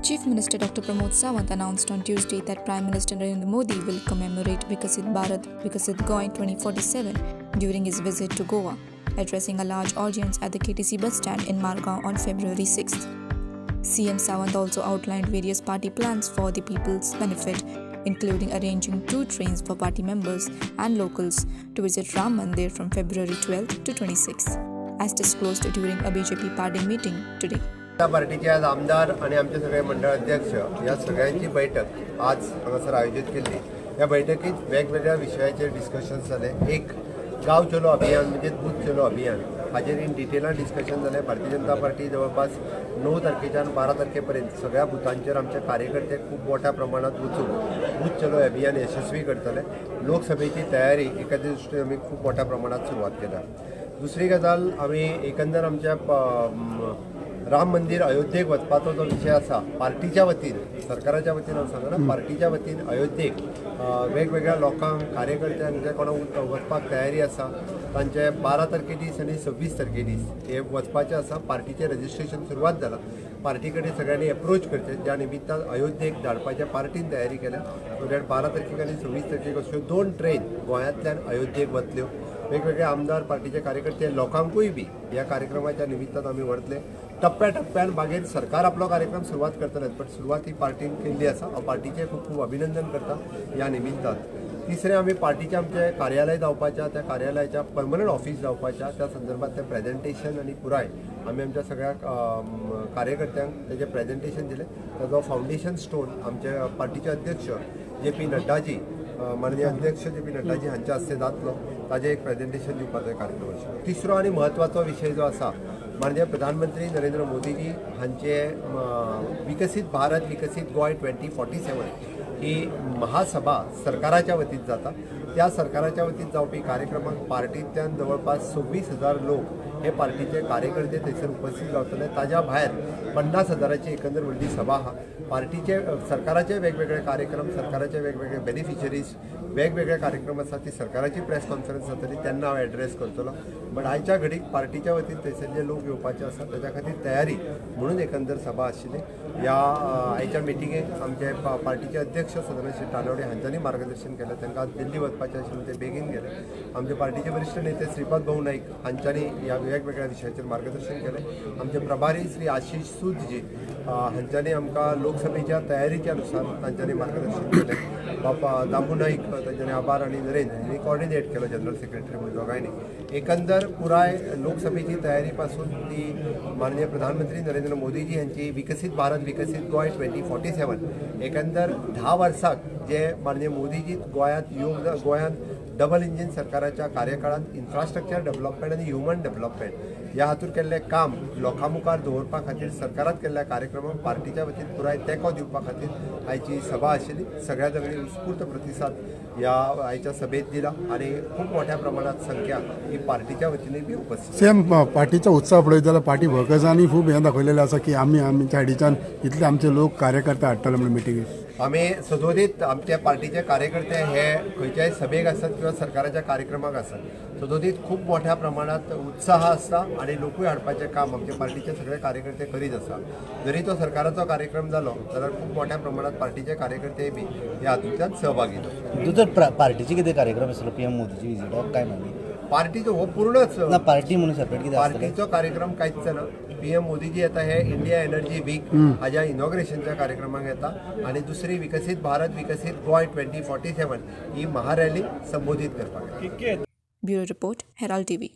Chief Minister Dr. Pramod Sawant announced on Tuesday that Prime Minister Narendra Modi will commemorate Vikasit Bharat Vikasit Goa in 2047 during his visit to Goa, addressing a large audience at the KTC bus stand in Margao on February 6th. CM Sawant also outlined various party plans for the people's benefit, including arranging 2 trains for party members and locals to visit Ram Mandir from February 12th to 26th, as disclosed during a BJP party meeting today. पार्टीचे आज आमदार आणि आमचे सगळे मंडळ अध्यक्ष या सगळ्यांची बैठक आज हांगासर आयोजित केली। या बैठकीत वेगवेगळ्या विषयाचेर डिस्कशन्स जाले। एक गांव चलो अभियान म्हणजे बूथ चलो अभियान हाजेर इन डिटेलान डिस्कशन जालें। भारतीय जनता पार्टी जवळपास 9 तारखेच्यान 12 तारखेपर्यंत सगळ्या बुथांचेर आमचे कार्यकर्ते खूप मोठ्या प्रमाणात वचून बूथ चलो अभियान यशस्वी करतले। लोकसभेची तयारी एका दृश्टीन आमी खूप मोठ्या प्रमाणात सुरवात केल्या। दुसरी गजाल आमी एकंदर आमच्या राम मंदिर अयोध्येक वचपाचो जो विषय आसा पार्टीच्या वतीन सरकाराच्या वतीन हांव सांगना पार्टीच्या वतीन अयोध्येक वेगवेगळ्या लोकांक कार्यकर्त्यांक जे कोणाक वचपाक तयारी आसा तांचे 12 तारखे दीस आनी 26 तारखे दीस हे वचपाचे आसा। पार्टीचे रजिस्ट्रेशन सुरवात जाला। पार्टी कडेन सगळ्यांनी एप्रोच करचे ज्या निमित्तान अयोध्येक धाडपाच्या पार्टीन तयारी केल्या। सो 12 तारखेक आनी 26 तारखेक अश्यो 2 ट्रेन गोंयांतल्यान अयोध्येक वतल्यो। वेगवेगळे आमदार पार्टीचे कार्यकर्ते लोकांकूय बी ह्या कार्यक्रमाच्या निमित्तान आमी व्हरतले। टप्प्याटप्प्यान मागीर सरकार आपलो कार्यक्रम सुरवात करतले, पण सुरवात ही पार्टीन केल्ली आसा। हांव पार्टीचे खूब खूब अभिनंदन करता ह्या निमित्तान। तिसरें आमी पार्टीचे आमचे कार्यालय जावपाच्या त्या कार्यालयाच्या पर्मनंट ऑफिस जावपाच्या त्या संदर्भात ते प्रेजेंटेशन आनी पुराय आमी आमच्या सगळ्या कार्यकर्त्यांक तेजें प्रेजेंटेशन दिलें। ताजो फावंडेशन स्टोन आमचे पार्टीचे अध्यक्ष JP नड्डाजी माननीय अध्यक्ष JP नड्डाजी हांच्या हस्ते जातलो। ताजें एक प्रेजेंटेशन दिवपाचो कार्यक्रम आशिल्लो। तिसरो आनी म्हत्वाचो विशय जो आसा माननीय प्रधानमंत्री नरेंद्र मोदीजी हांचे विकसित भारत विकसित गोंय 2047 ही महासभा सरकाराच्या वतीन जाता। त्या सरकाराच्या वतीन जावपी कार्यक्रमाक पार्टींतल्यान जवळपास 26,000 लोक हे पार्टीचे कार्यकर्ते थंयसर उपस्थित जावतले। ताज्या भायर 50,000ची एकंदर व्हडली सभा आहा। पार्टीचे सरकाराचे वेगवेगळे कार्यक्रम सरकाराचे वेगवेगळे बेनिफिशरीज वेगवेगळे कार्यक्रम आसा ती सरकाराची प्रेस कॉन्फरन्स जातली तेन्ना हांव एड्रेस करतलो। बट आयच्या घडीक पार्टीच्या वतीन थंयसर जे लोक येवपाचे आसा ताच्या खातीर तयारी म्हणून एकंदर सभा आशिल्ली। ह्या आयच्या मिटिंगेक आमचे पार्टीचे अध्यक्ष सदानंद तानवडे हांच्यांनी मार्गदर्शन केलें। तांकां आज दिल्ली वचपाचें आशिल्लें ते बेगीन गेले। आमचे पार्टीचे वरिष्ठ नेते श्रीपाद भाऊ नाईक हांच्यांनी ह्या वेगवेगळ्या विशयाचेर मार्गदर्शन केलें। आमचे प्रभारी श्री आशिष सूदजी हांच्यांनी आमकां लोकसभेच्या तयारीच्या अनुसार तांच्यांनी मार्गदर्शन केलें। बापा दामू नाईक तांच्यांनी आभार आनी नरेंद्र हांणी कॉर्डिनेट केलो जनरल सेक्रेटरी म्हणून दोगांयनी। एकंदर पुराय लोकसभेची तयारी पासून ती माननीय प्रधानमंत्री नरेंद्र मोदीजी हांची विकसित भारत विकसित गोंय 2047 एकंदर 10 वर्साक जे माननीय मोदीजी गोंयांत डबल इंजिन सरकाराच्या कार्यकाळात इन्फ्रास्ट्रक्चर डेव्हलपमेंट आनी ह्युमन डेव्हलपमेंट ह्या हातूंत केल्लें काम लोकां मुखार दवरपा खातीर सरकारात केल्ल्या कार्यक्रमाक पार्टीच्या वतीन पुराय तेंको दिवपा खातीर आयची सभा आशिल्ली। सगळ्या जाणांनी उत्स्फूर्त प्रतिसाद ह्या आयच्या सभेत दिला आणि खूप मोठ्या प्रमाणात संख्या ही पार्टीच्या वतीने बी उपस्थित। सेम पार्टीचा उत्साह पळयत जाल्यार पार्टी वर्कर्सांनी खूब हें दाखयलेलें आसा की आमच्या सायडीच्यान इतले आमचे लोक कार्यकर्ते हाडटले म्हणून मिटिंगेक। आमी सदोदीत आमचे पार्टीचे कार्यकर्ते हे खंयच्याय सभेक आसत किंवा सरकाराच्या कार्यक्रमाक आसत सदोदीत खूप मोठ्या प्रमाणात उत्साह आसता आणि लोकूय हाडपाचें काम आमचे पार्टीचे सगळे कार्यकर्ते करीत आसा। जरी तो सरकाराचो कार्यक्रम जालो जाल्यार खूप मोठ्या प्रमाणात पार्टीचे कार्यकर्ते बी ह्या हातूंतल्यान सहभागी जातात। तुजो पार्टीचे कितें कार्यक्रम आसलो PM मोदीची विजिटाक काय मागीर पार्टीचो हो पूर्णच ना पार्टी म्हणून सेपरेट कितें पार्टीचो कार्यक्रम कांयच ना। PM मोदीजी येता हे इंडिया एनर्जी वीक हाज्या इनॉग्रेशनच्या कार्यक्रमाक येता आणि दुसरी विकसित भारत विकसित गोंय 2047 ही महारॅली संबोधित करपाक। Bureau report, Herald TV।